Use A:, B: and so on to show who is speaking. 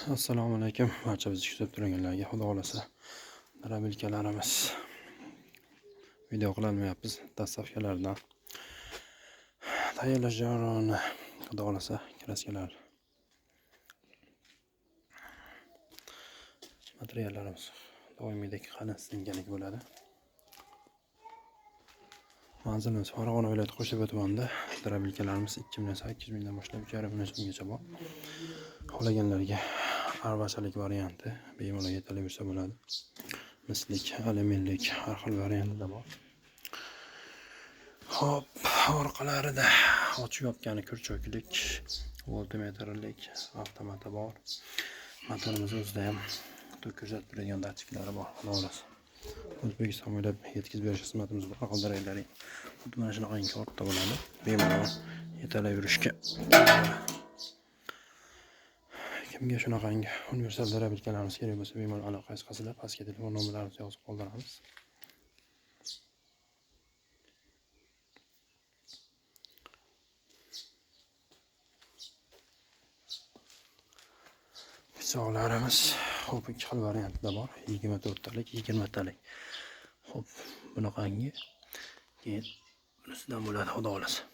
A: Assalomu alaykum barcha bizni kuzatib turganlarga. Xudo xolasa rabbilkalarimiz video qilolmayapmiz. Dastavkalardan tayyorlash jarayoni xudo xolasa kraskalar materiallarimiz doimiydek qalin sinkalik bo'ladi. Manzilimiz Farg'ona viloyati Qo'shrabot tumanida. Rabbilkalarimiz 2 million 800 mingdan boshlab 3,5 million so'mgacha bor. Xohlaganlarga arbachalik varianti bemalol yetaversa bo'ladi. Mislik, alyuminlik har xil variantida bor. Hop, orqalarida ochib yopgani kurchoklik, voltmetrlik avtomati bor. Motorimiz o'zida ham tok kuzatib turadigan datchiklari bor. Xullas, O'zbekiston bo'ylab yetkazib berish xizmatimiz bor. Qoldiringlaring. Xuddi mana shunaqangi ortda bo'ladi. Bemalol yetaverishga. Kimga shunaqangi universal rabbilkalarimiz kerak bo'lsa, bemalol aloqa qilinglar. Pastga telefon nomerlarimizni yozib qoldiramiz. Pichoqlarimiz hop 2 xil variantida bor. 24 talik, 20 talik. Hop, bunaqangi keyin bunisidan bo'ladi, xudo xolasa.